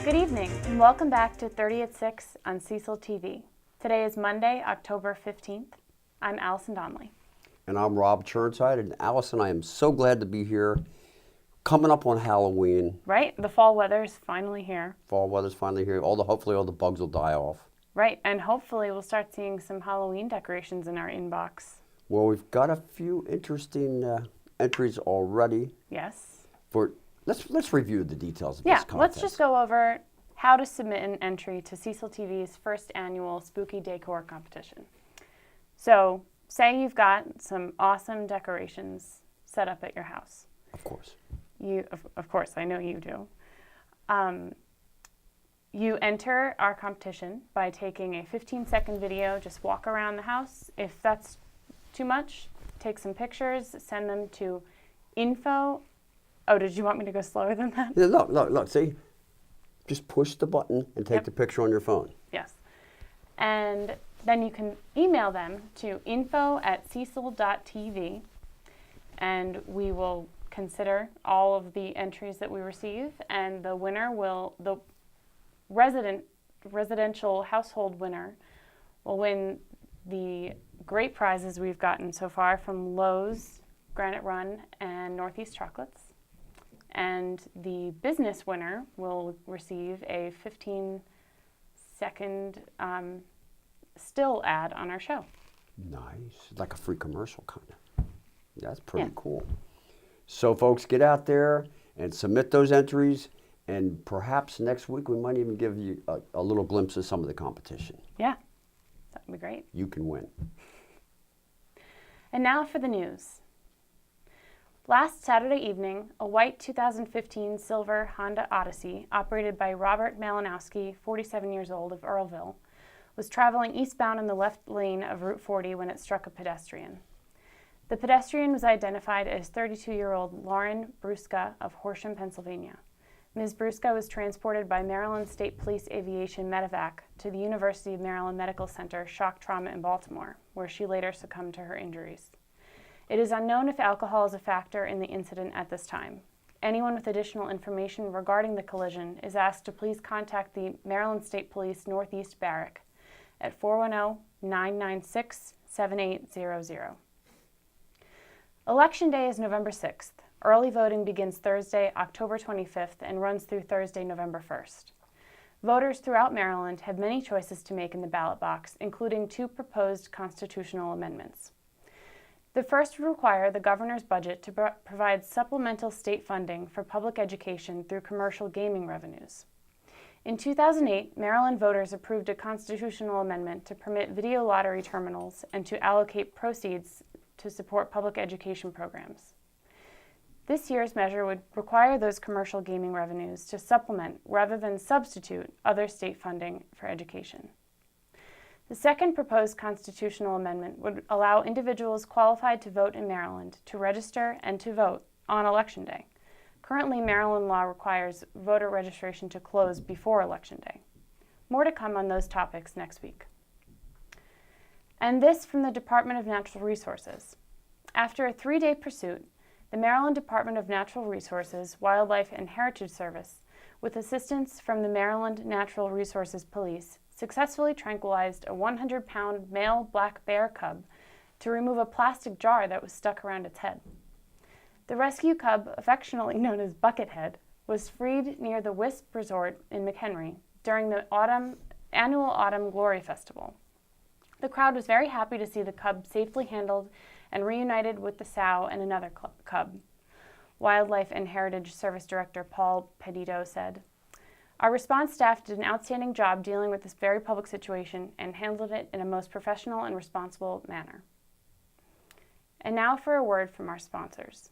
Good evening, and welcome back to 30 at 6 on Cecil TV. Today is Monday, October 15th. I'm Allison Donnelly. And I'm Rob Churnside. And Allison, I am so glad to be here. Coming up on Halloween. Right, the fall weather's finally here. Fall weather's finally here. Hopefully all the bugs will die off. Right, and hopefully we'll start seeing some Halloween decorations in our inbox. Well, we've got a few interesting entries already. Yes. Let's review the details of this contest. Let's just go over how to submit an entry to Cecil TV's first annual Spooky Decor competition. So, say you've got some awesome decorations set up at your house. Of course. Of course, I know you do. You enter our competition by taking a 15-second video, just walk around the house. If that's too much, take some pictures, send them to info. Oh, did you want me to go slower than that? Yeah, look, see? Just push the button and take the picture on your phone. Yes. And then you can email them to info@cecil.tv, and we will consider all of the entries that we receive, and the residential household winner will win the great prizes we've gotten so far from Lowe's, Granite Run, and Northeast Chocolates. And the business winner will receive a 15-second still ad on our show. Nice. Like a free commercial kind of. That's pretty cool. So, folks, get out there and submit those entries. And perhaps next week we might even give you a little glimpse of some of the competition. Yeah, that would be great. You can win. And now for the news. Last Saturday evening, a white 2015 silver Honda Odyssey, operated by Robert Malinowski, 47 years old, of Earlville, was traveling eastbound in the left lane of Route 40 when it struck a pedestrian. The pedestrian was identified as 32-year-old Lauren Brusca of Horsham, Pennsylvania. Ms. Brusca was transported by Maryland State Police Aviation Medevac to the University of Maryland Medical Center Shock Trauma in Baltimore, where she later succumbed to her injuries. It is unknown if alcohol is a factor in the incident at this time. Anyone with additional information regarding the collision is asked to please contact the Maryland State Police Northeast Barrack at 410-996-7800. Election Day is November 6th. Early voting begins Thursday, October 25th, and runs through Thursday, November 1st. Voters throughout Maryland have many choices to make in the ballot box, including 2 proposed constitutional amendments. The first would require the governor's budget to provide supplemental state funding for public education through commercial gaming revenues. In 2008, Maryland voters approved a constitutional amendment to permit video lottery terminals and to allocate proceeds to support public education programs. This year's measure would require those commercial gaming revenues to supplement rather than substitute other state funding for education. The second proposed constitutional amendment would allow individuals qualified to vote in Maryland to register and to vote on Election Day. Currently, Maryland law requires voter registration to close before Election Day. More to come on those topics next week. And this from the Department of Natural Resources. After a 3-day pursuit, the Maryland Department of Natural Resources, Wildlife and Heritage Service, with assistance from the Maryland Natural Resources Police, successfully tranquilized a 100-pound male black bear cub to remove a plastic jar that was stuck around its head. The rescue cub, affectionately known as Buckethead, was freed near the Wisp Resort in McHenry during the annual Autumn Glory Festival. The crowd was very happy to see the cub safely handled and reunited with the sow and another cub. Wildlife and Heritage Service Director Paul Pedito said, "Our response staff did an outstanding job dealing with this very public situation and handled it in a most professional and responsible manner." And now for a word from our sponsors.